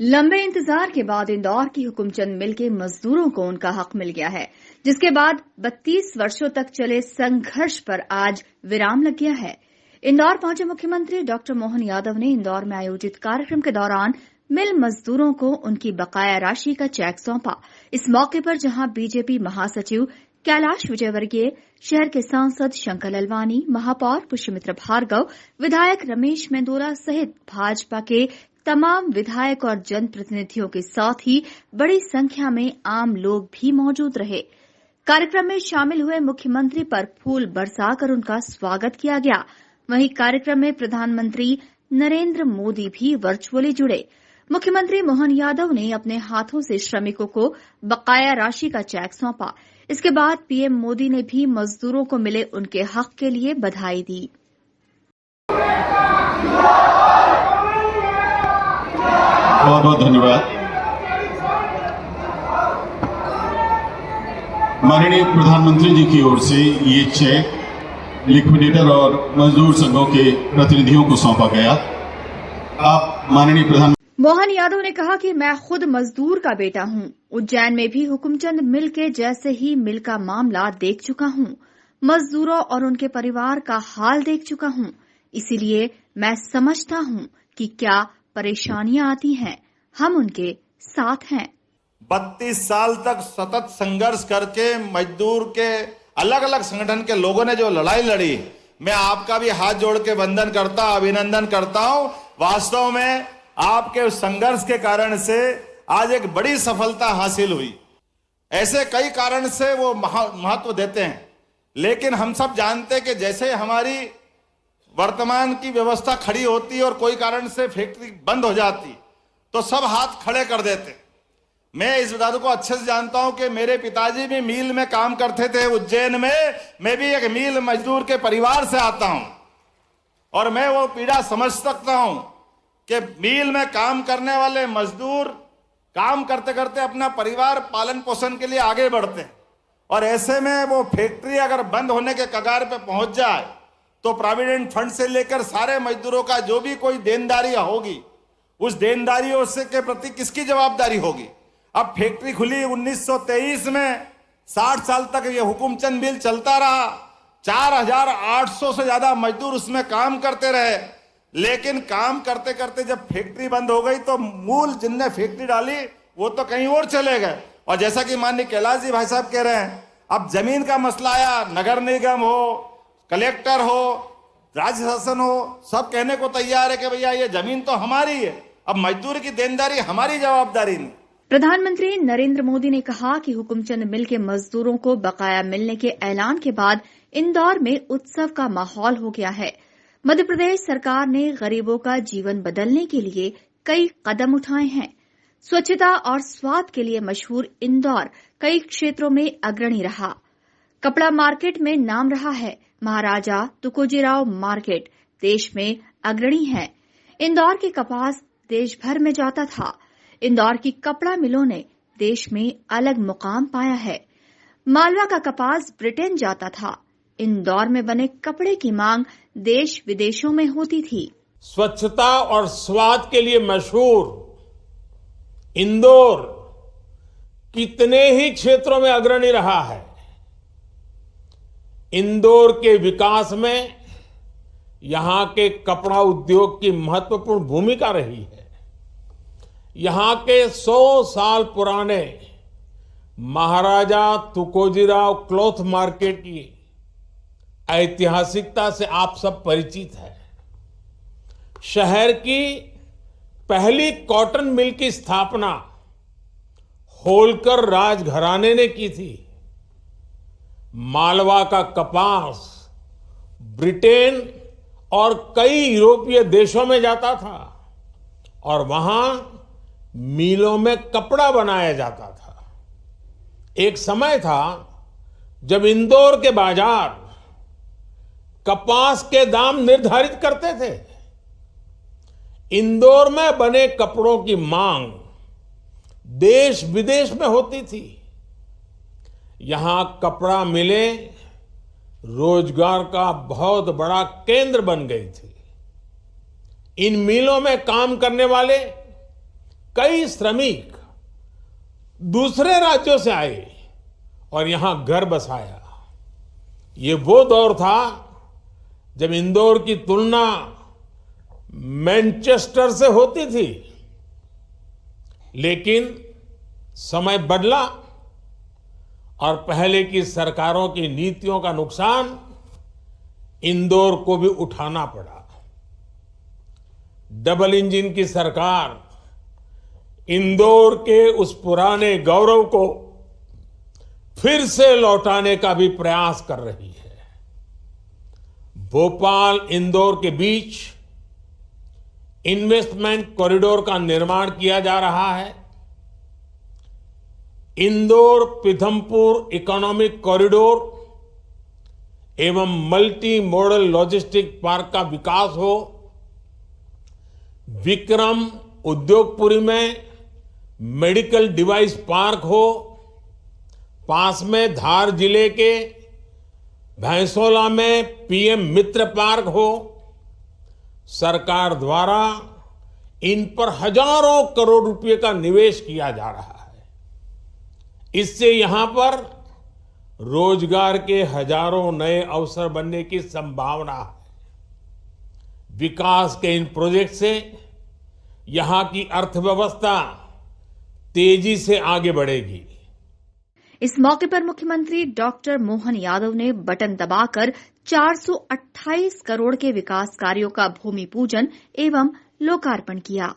लंबे इंतजार के बाद इंदौर की हुकुमचंद मिल के मजदूरों को उनका हक मिल गया है, जिसके बाद 32 वर्षों तक चले संघर्ष पर आज विराम लग गया है। इंदौर पहुंचे मुख्यमंत्री डॉक्टर मोहन यादव ने इंदौर में आयोजित कार्यक्रम के दौरान मिल मजदूरों को उनकी बकाया राशि का चेक सौंपा। इस मौके पर जहां बीजेपी महासचिव कैलाश विजयवर्गीय, शहर के सांसद शंकर ललवानी, महापौर पुष्यमित्र भार्गव, विधायक रमेश मेंदोला सहित भाजपा के तमाम विधायक और जनप्रतिनिधियों के साथ ही बड़ी संख्या में आम लोग भी मौजूद रहे। कार्यक्रम में शामिल हुए मुख्यमंत्री पर फूल बरसाकर उनका स्वागत किया गया। वहीं कार्यक्रम में प्रधानमंत्री नरेंद्र मोदी भी वर्चुअली जुड़े। मुख्यमंत्री मोहन यादव ने अपने हाथों से श्रमिकों को बकाया राशि का चेक सौंपा। इसके बाद पीएम मोदी ने भी मजदूरों को मिले उनके हक के लिए बधाई दी। बहुत बहुत धन्यवाद। माननीय प्रधानमंत्री जी की ओर से ये चेक लिक्विडेटर और मजदूर संघों के प्रतिनिधियों को सौंपा गया। आप माननीय प्रधानमंत्री मोहन यादव ने कहा कि मैं खुद मजदूर का बेटा हूं। उज्जैन में भी हुकुमचंद मिल के जैसे ही मिल का मामला देख चुका हूं। मजदूरों और उनके परिवार का हाल देख चुका हूं। इसीलिए मैं समझता हूं कि क्या परेशानियां आती हैं, हम उनके साथ हैं। 32 साल तक सतत संघर्ष करके मजदूर के अलग अलग संगठन के लोगों ने जो लड़ाई लड़ी, मैं आपका भी हाथ जोड़ के वंदन करता, अभिनंदन करता हूं। वास्तव में आपके उस संघर्ष के कारण से आज एक बड़ी सफलता हासिल हुई। ऐसे कई कारण से वो महत्व देते हैं, लेकिन हम सब जानते हैं कि जैसे हमारी वर्तमान की व्यवस्था खड़ी होती और कोई कारण से फैक्ट्री बंद हो जाती तो सब हाथ खड़े कर देते। मैं इस बात को अच्छे से जानता हूं कि मेरे पिताजी भी मिल में काम करते थे उज्जैन में। मैं भी एक मिल मजदूर के परिवार से आता हूं और मैं वो पीड़ा समझ सकता हूं कि मिल में काम करने वाले मजदूर काम करते करते अपना परिवार पालन पोषण के लिए आगे बढ़ते हैं और ऐसे में वो फैक्ट्री अगर बंद होने के कगार पे पहुंच जाए तो प्रोविडेंट फंड से लेकर सारे मजदूरों का जो भी कोई देनदारी होगी, उस देनदारियों से के प्रति किसकी जवाबदारी होगी। अब फैक्ट्री खुली 1923 में, 60 साल तक ये हुकुमचंद मिल चलता रहा। 4800 से ज्यादा मजदूर उसमें काम करते रहे, लेकिन काम करते करते जब फैक्ट्री बंद हो गई तो मूल जिनने फैक्ट्री डाली वो तो कहीं और चले गए। और जैसा कि माननीय कैलाश जी भाई साहब कह रहे हैं, अब जमीन का मसला आया, नगर निगम हो, कलेक्टर हो, राज्य शासन हो, सब कहने को तैयार है कि भैया ये जमीन तो हमारी है, अब मजदूर की देनदारी हमारी जवाबदारी नहीं। प्रधानमंत्री नरेंद्र मोदी ने कहा कि हुकुमचंद मिल के मजदूरों को बकाया मिलने के ऐलान के बाद इंदौर में उत्सव का माहौल हो गया है। मध्य प्रदेश सरकार ने गरीबों का जीवन बदलने के लिए कई कदम उठाए हैं। स्वच्छता और स्वाद के लिए मशहूर इंदौर कई क्षेत्रों में अग्रणी रहा। कपड़ा मार्केट में नाम रहा है। महाराजा तुकोजीराव मार्केट देश में अग्रणी है। इंदौर के कपास देश भर में जाता था। इंदौर की कपड़ा मिलों ने देश में अलग मुकाम पाया है। मालवा का कपास ब्रिटेन जाता था। इंदौर में बने कपड़े की मांग देश विदेशों में होती थी। स्वच्छता और स्वाद के लिए मशहूर इंदौर कितने ही क्षेत्रों में अग्रणी रहा है। इंदौर के विकास में यहां के कपड़ा उद्योग की महत्वपूर्ण भूमिका रही है। यहां के 100 साल पुराने महाराजा तुकोजीराव क्लॉथ मार्केट की ऐतिहासिकता से आप सब परिचित हैं। शहर की पहली कॉटन मिल की स्थापना होलकर राजघराने ने की थी। मालवा का कपास ब्रिटेन और कई यूरोपीय देशों में जाता था और वहां मिलों में कपड़ा बनाया जाता था। एक समय था जब इंदौर के बाजार कपास के दाम निर्धारित करते थे। इंदौर में बने कपड़ों की मांग देश विदेश में होती थी। यहां कपड़ा मिले रोजगार का बहुत बड़ा केंद्र बन गई थी। इन मिलों में काम करने वाले कई श्रमिक दूसरे राज्यों से आए और यहां घर बसाया। ये वो दौर था जब इंदौर की तुलना मैनचेस्टर से होती थी, लेकिन समय बदला और पहले की सरकारों की नीतियों का नुकसान इंदौर को भी उठाना पड़ा। डबल इंजन की सरकार इंदौर के उस पुराने गौरव को फिर से लौटाने का भी प्रयास कर रही है। भोपाल इंदौर के बीच इन्वेस्टमेंट कॉरिडोर का निर्माण किया जा रहा है। इंदौर पीथमपुर इकोनॉमिक कॉरिडोर एवं मल्टी मॉडल लॉजिस्टिक पार्क का विकास हो। विक्रम उद्योगपुरी में मेडिकल डिवाइस पार्क हो। पास में धार जिले के भैंसोला में पीएम मित्र पार्क हो। सरकार द्वारा इन पर हजारों करोड़ रुपए का निवेश किया जा रहा है। इससे यहां पर रोजगार के हजारों नए अवसर बनने की संभावना है। विकास के इन प्रोजेक्ट से यहां की अर्थव्यवस्था तेजी से आगे बढ़ेगी। इस मौके पर मुख्यमंत्री डॉक्टर मोहन यादव ने बटन दबाकर 428 करोड़ के विकास कार्यों का भूमि पूजन एवं लोकार्पण किया।